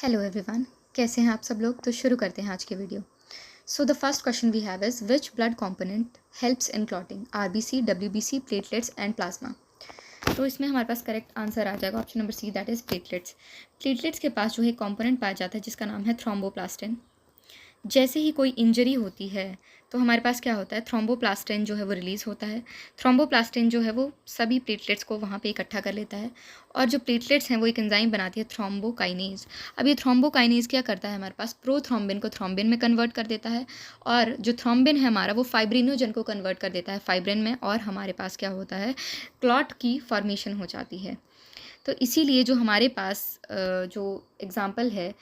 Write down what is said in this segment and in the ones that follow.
Hello everyone, कैसे हैं आप सब लोग। तो शुरू करते हैं आज की video. So the first question we have is which blood component helps in clotting, RBC, WBC, platelets and plasma. तो इसमें हमारे पास करेक्ट आंसर आ जाएगा option number C, that is platelets. Platelets के पास जो है कंपोनेंट पाया जाता है जिसका नाम है थ्रोम्बोप्लास्टिन। जैसे ही कोई इंजरी होती है तो हमारे पास क्या होता है, थ्रोम्बोप्लास्टिन जो है वो रिलीज़ होता है। थ्रोम्बोप्लास्टिन जो है वो सभी प्लेटलेट्स को वहाँ पे इकट्ठा कर लेता है और जो प्लेटलेट्स हैं वो एक एंजाइम बनाती है, थ्रोम्बोकाइनेज। अब ये थ्रोम्बोकाइनेज क्या करता है, हमारे पास प्रोथ्रोम्बिन को थ्रोम्बिन में कन्वर्ट कर देता है और जो थ्रोम्बिन है हमारा वो फाइब्रिनोजन को कन्वर्ट कर देता है फाइब्रिन में, और हमारे पास क्या होता है, क्लॉट की फॉर्मेशन हो जाती है। तो इसीलिए जो हमारे पास जो एग्ज़ाम्पल है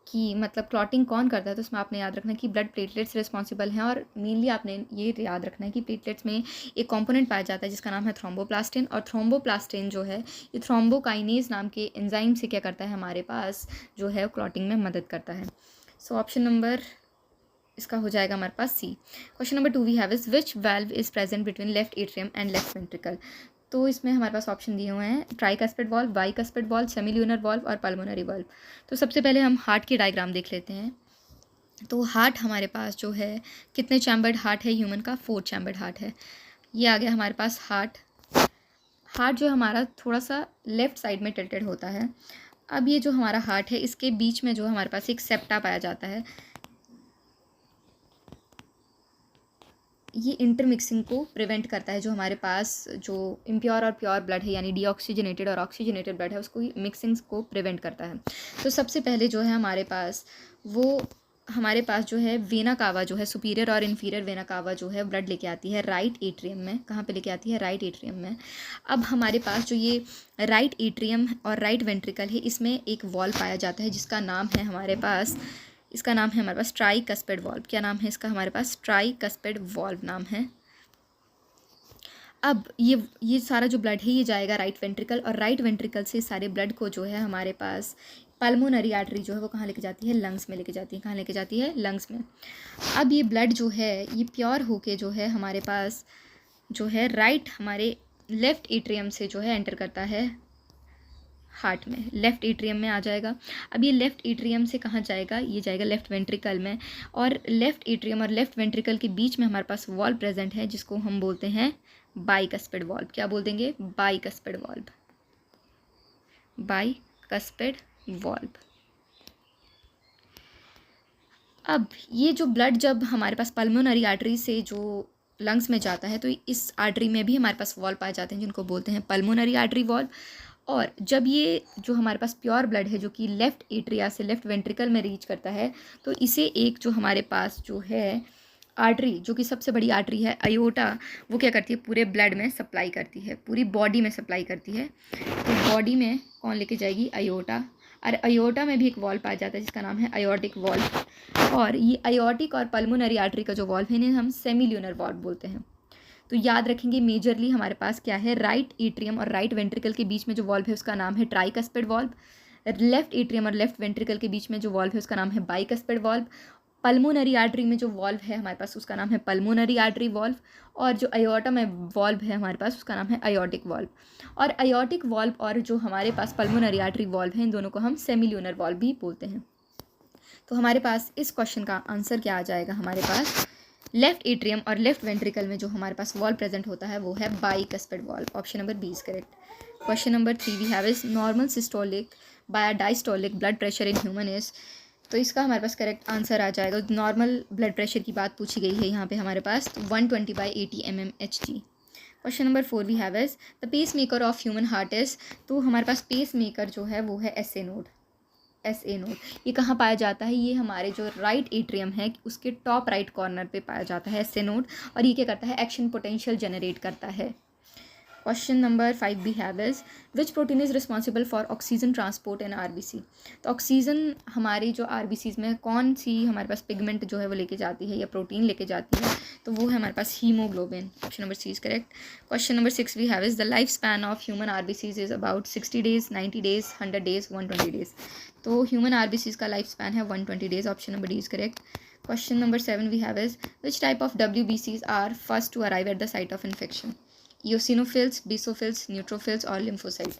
कि मतलब क्लॉटिंग कौन करता है, तो उसमें आपने याद रखना है कि ब्लड प्लेटलेट्स रिस्पॉन्सिबल हैं। और मेनली आपने ये याद रखना है कि प्लेटलेट्स में एक कंपोनेंट पाया जाता है जिसका नाम है थ्रोम्बोप्लास्टिन, और थ्रोम्बोप्लास्टिन जो है ये थ्रोम्बोकाइनेज नाम के एंजाइम से क्या करता है, हमारे पास जो है क्लॉटिंग में मदद करता है। सो ऑप्शन नंबर इसका हो जाएगा हमारे पास C. Question number 2 we have is which valve is present between left atrium and left ventricle. तो इसमें हमारे पास ऑप्शन दिए हुए हैं, tricuspid valve, bicuspid valve, semilunar valve और पल्मोनरी वॉल्व। तो सबसे पहले हम हार्ट की डायग्राम देख लेते हैं। तो हार्ट हमारे पास जो है, कितने चैम्बर्ड हार्ट है ह्यूमन का, 4 चैम्बर्ड हार्ट है। ये आ गया हमारे पास हार्ट। हार्ट जो हमारा थोड़ा सा लेफ्ट साइड में टिल्टेड होता है। अब ये जो हमारा हार्ट है इसके बीच में जो हमारे पास एक सेप्टा पाया जाता है, ये इंटरमिक्सिंग को प्रिवेंट करता है। जो हमारे पास जो इम्प्योर और प्योर ब्लड है, यानी डीऑक्सीजनेटेड और ऑक्सीजनेटेड ब्लड है, उसको मिक्सिंग्स को प्रिवेंट करता है। तो सबसे पहले जो है हमारे पास जो है वेना कावा जो है, सुपीरियर और इन्फीरियर वेना कावा जो है ब्लड लेके आती है राइट एट्रियम में। कहाँ पे लेके आती है, राइट एट्रियम में। अब हमारे पास जो ये राइट एट्रियम और राइट वेंट्रिकल है, इसमें एक वॉल्व पाया जाता है जिसका नाम है हमारे पास, इसका नाम है हमारे पास ट्राइकस्पिड वॉल्व। क्या नाम है इसका, हमारे पास ट्राइकस्पिड वॉल्व नाम है। अब ये सारा जो ब्लड है ये जाएगा राइट वेंट्रिकल, और राइट वेंट्रिकल से सारे ब्लड को जो है हमारे पास पल्मोनरी आर्टरी जो है वो कहाँ लेके जाती है, लंग्स में लेके जाती है। कहाँ लेके जाती है, लंग्स में। अब ये ब्लड जो है ये प्योर होके जो है हमारे पास जो है राइट हमारे लेफ़्ट एट्रियम से जो है एंटर करता है हार्ट में, लेफ़्ट एट्रियम में आ जाएगा। अब ये लेफ़्ट एट्रियम से कहाँ जाएगा, ये जाएगा लेफ़्ट वेंट्रिकल में, और लेफ़्ट एट्रियम और लेफ़्ट वेंट्रिकल के बीच में हमारे पास वॉल्व प्रेजेंट है जिसको हम बोलते हैं बाइकस्पिड वॉल्व। क्या बोल देंगे, बाइकस्पिड वॉल्व, बाइकस्पिड वॉल्व। अब ये जो ब्लड जब हमारे पास पल्मोनरी आर्टरी से जो लंग्स में जाता है, तो इस आर्टरी में भी हमारे पास वॉल्व पाए जाते हैं जिनको बोलते हैं पल्मोनरी आर्टरी वॉल्व। और जब ये जो हमारे पास प्योर ब्लड है जो कि लेफ़्ट एट्रिया से लेफ़्ट वेंट्रिकल में रीच करता है, तो इसे एक जो हमारे पास जो है आर्टरी, जो कि सबसे बड़ी आर्टरी है अयोटा, वो क्या करती है, पूरे ब्लड में सप्लाई करती है, पूरी बॉडी में सप्लाई करती है। तो बॉडी में कौन लेके जाएगी, अयोटा। और अयोटा में भी एक वॉल्व पाया जाता है जिसका नाम है अयोर्टिक वॉल्व। और ये अयोर्टिक और पल्मोनरी आर्टरी का जो वॉल्व है इन्हें हम सेमील्यूनर वॉल्व बोलते हैं। तो याद रखेंगे मेजरली हमारे पास क्या है, राइट एट्रियम और राइट वेंट्रिकल के बीच में जो वॉल्व है उसका नाम है ट्राइकस्पिड वॉल्व। लेफ्ट एट्रियम और लेफ्ट वेंट्रिकल के बीच में जो वॉल्व है उसका नाम है बाइकस्पिड वॉल्व। पल्मोनरी आर्टरी में जो वॉल्व है हमारे पास उसका नाम है पल्मोनरी आर्टरी वॉल्व। और जो अयोर्टा में वॉल्व है हमारे पास उसका नाम है अयोर्टिक वॉल्व। और अयोर्टिक वॉल्व और जो हमारे पास पल्मोनरी आर्टरी वॉल्व है, इन दोनों को हम सेमील्यूनर वॉल्व भी बोलते हैं। तो हमारे पास इस क्वेश्चन का आंसर क्या आ जाएगा, हमारे पास लेफ्ट एट्रियम और लेफ्ट वेंट्रिकल में जो हमारे पास वॉल्व प्रेजेंट होता है वो है bicuspid valve. Option number B is correct. Question number 3 we have is normal systolic by diastolic blood pressure in human is. तो इसका हमारे पास करेक्ट आंसर आ जाएगा, नॉर्मल ब्लड प्रेशर की बात पूछी गई है यहाँ पे हमारे पास 120/80 mmHg। Question number 4 we have is the pacemaker of human heart is. तो हमारे पास पेस मेकर जो है वो है SA नोड। SA नोड ये कहाँ पाया जाता है, ये हमारे जो राइट एट्रियम है उसके टॉप राइट कॉर्नर पे पाया जाता है SA नोड। और ये क्या करता है, एक्शन पोटेंशियल जनरेट करता है। क्वेश्चन नंबर 5 भी have is which protein is responsible for oxygen transport in RBC। तो ऑक्सीजन हमारी जो RBCs में कौन सी हमारे पास पिगमेंट जो है वो लेके जाती है या प्रोटीन लेके जाती है, तो वो है हमारे पास haemoglobin. Option number C is correct. Question number 6 we have is the life span of human RBCs is about 60 days, 90 days, 100 days, 120 days। तो ह्यूमन RBCs का लाइफ स्पैन है 120 days। Option number D is correct. Question number 7 we have is which type of WBCs are first to arrive at the site of infection, eosinophils, basophils, neutrophils और lymphocyte।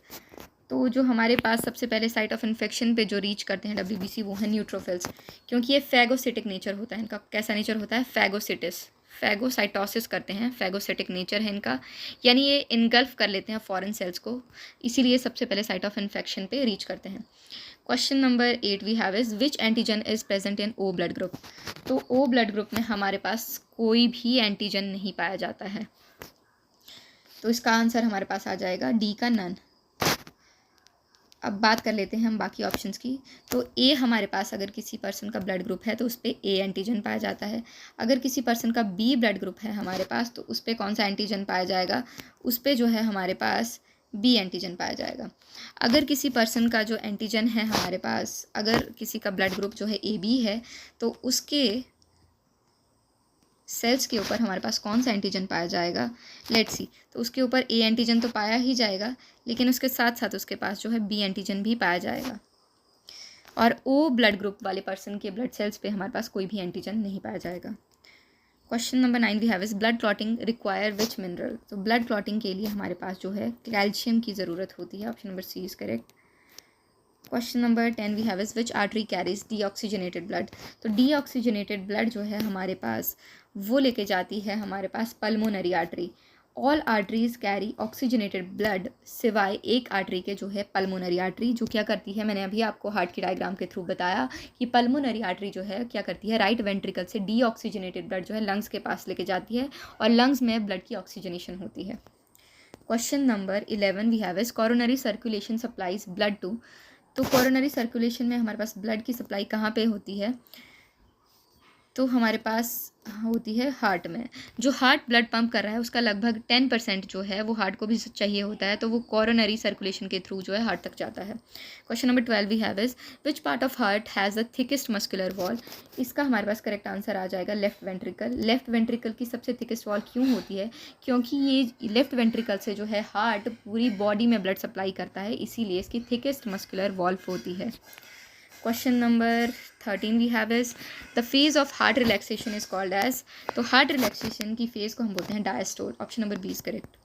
तो जो हमारे पास सबसे पहले site of infection पे जो reach करते हैं WBC वो है न्यूट्रोफिल्स, क्योंकि ये फैगोसिटिक नेचर होता है इनका। कैसा नेचर होता है? फैगोसिटिस, फैगोसाइटोसिस करते हैं, फैगोसिटिक नेचर है इनका, यानी ये इनगल्फ कर लेते हैं फॉरेन सेल्स को, इसीलिए सबसे पहले साइट ऑफ इन्फेक्शन पे रीच करते हैं। Question number 8 we have is which antigen is present in O blood group. तो O ब्लड ग्रुप में हमारे पास कोई भी एंटीजन नहीं पाया जाता है, तो इसका आंसर हमारे पास आ जाएगा डी का नन। अब बात कर लेते हैं हम बाकी ऑप्शंस की। तो ए हमारे पास अगर किसी पर्सन का ब्लड ग्रुप है तो उस पर ए एंटीजन पाया जाता है। अगर किसी पर्सन का बी ब्लड ग्रुप है हमारे पास तो उस पर कौन सा एंटीजन पाया जाएगा? उस पर जो है हमारे पास बी एंटीजन पाया जाएगा। अगर किसी पर्सन का जो एंटीजन है हमारे पास, अगर किसी का ब्लड ग्रुप जो है ए बी है तो उसके सेल्स के ऊपर हमारे पास कौन सा एंटीजन पाया जाएगा? Let's see. तो उसके ऊपर ए एंटीजन तो पाया ही जाएगा, लेकिन उसके साथ साथ उसके पास जो है बी एंटीजन भी पाया जाएगा। और ओ ब्लड ग्रुप वाले पर्सन के ब्लड सेल्स पे हमारे पास कोई भी एंटीजन नहीं पाया जाएगा। Question number 9 we have is blood clotting require which mineral. तो ब्लड क्लॉटिंग के लिए हमारे पास जो है कैल्शियम की ज़रूरत होती है। Option number C is correct. Question number 10 we have is which artery carries deoxygenated blood. तो डीऑक्सीजनेटेड ब्लड जो है हमारे पास वो लेके जाती है हमारे पास pulmonary artery. All arteries carry oxygenated blood सिवाय एक आर्टरी के जो है पल्मोनरी आर्टरी, जो क्या करती है, मैंने अभी आपको हार्ट की डायग्राम के थ्रू बताया कि पल्मोनरी आर्टरी जो है क्या करती है, राइट वेंट्रिकल से डीऑक्सीजनेटेड ब्लड जो है लंग्स के पास लेके जाती है और लंग्स में ब्लड की ऑक्सीजनेशन होती है। Question number 11 we have is coronary circulation supplies blood to. तो कोरोनरी सर्कुलेशन में हमारे पास ब्लड की सप्लाई कहाँ पे होती है? तो हमारे पास होती है हार्ट में। जो हार्ट ब्लड पंप कर रहा है उसका लगभग 10% जो है वो हार्ट को भी चाहिए होता है, तो वो कोरोनरी सर्कुलेशन के थ्रू जो है हार्ट तक जाता है। Question number 12 we have is which part of heart has the thickest muscular wall. इसका हमारे पास करेक्ट आंसर आ जाएगा लेफ्ट वेंट्रिकल। लेफ्ट वेंट्रिकल की सबसे थिकेस्ट वॉल क्यों होती है? क्योंकि ये लेफ्ट वेंट्रिकल से जो है हार्ट पूरी बॉडी में ब्लड सप्लाई करता है, इसीलिए इसकी थिकेस्ट मस्कुलर वॉल होती है। Question number 13 we have is the phase of heart relaxation is called as. तो हार्ट रिलैक्सेशन की फेज को हम बोलते हैं diastole. Option number B is correct.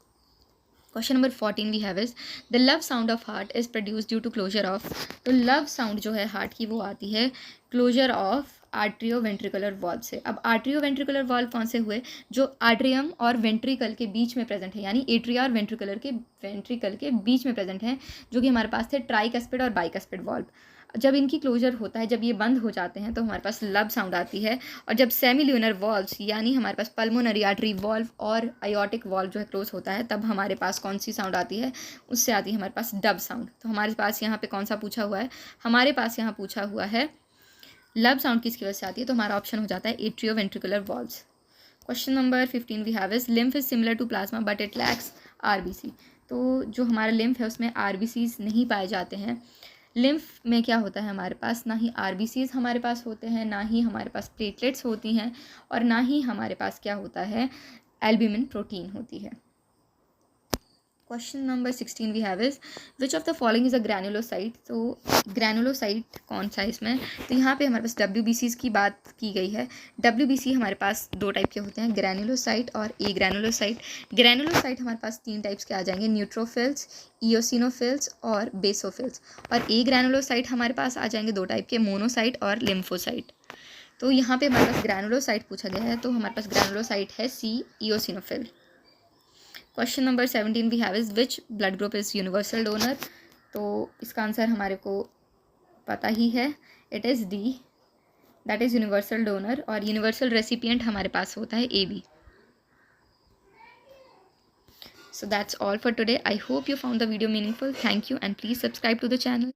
Question number 14 we have is the lub sound of heart is produce due to closure of. तो lub sound जो है heart की वो आती है closure of atrioventricular valve से। अब आर्ट्रियो वेंट्रिकुलर वॉल्व कौन से हुए? जो आर्ट्रियम और वेंट्रिकल के बीच में प्रेजेंट है, यानी एट्रिया और वेंट्रिकल के बीच में प्रेजेंट है, जो कि हमारे पास थे ट्राइकस्पिड और बाइकस्पिड वॉल्व। जब इनकी क्लोजर होता है, जब ये बंद हो जाते हैं तो हमारे पास लब साउंड आती है। और जब सेमील्यूनर वॉल्व्स यानी हमारे पास पल्मोनरी आर्टरी वॉल्व और आयोटिक वॉल्व जो है क्लोज होता है, तब हमारे पास कौन सी साउंड आती है? उससे आती है हमारे पास डब साउंड। तो हमारे पास यहाँ पे कौन सा पूछा हुआ है? हमारे पास यहाँ पूछा हुआ है लब साउंड किसकी वजह से आती है, तो हमारा ऑप्शन हो जाता है atrioventricular valves. Question number 15 we have is lymph is similar to plasma but it lacks RBC। तो जो हमारा लिम्फ है उसमें RBCs नहीं पाए जाते हैं। लिम्फ में क्या होता है हमारे पास? ना ही RBCs हमारे पास होते हैं, ना ही हमारे पास प्लेटलेट्स होती हैं, और ना ही हमारे पास क्या होता है, एल्ब्यूमिन प्रोटीन होती है। Question number 16 we have is which of the following is a granulocyte. तो ग्रैनुलोसाइट कौन सा है इसमें? तो यहाँ पे हमारे पास WBCs की बात की गई है। WBC हमारे पास दो टाइप के होते हैं, ग्रैनुलोसाइट और ए ग्रैनुलोसाइट। ग्रैनुलोसाइट हमारे पास 3 टाइप्स के आ जाएंगे, न्यूट्रोफिल्स, इओसिनोफिल्स और बेसोफिल्स। और ए ग्रैनुलोसाइट हमारे पास आ जाएंगे 2 टाइप के, मोनोसाइट और लिम्फोसाइट। तो यहाँ पे हमारे पास ग्रैनुलोसाइट पूछा गया है, तो हमारे पास ग्रैनुलोसाइट है C, eosinophil. Question number 17 we have is which blood group is universal donor. तो इसका आंसर हमारे को पता ही है, it is D, that is universal donor. और यूनिवर्सल रेसिपिएंट हमारे पास होता है AB। So that's all for today. I hope you found the video meaningful. Thank you and please subscribe to the channel.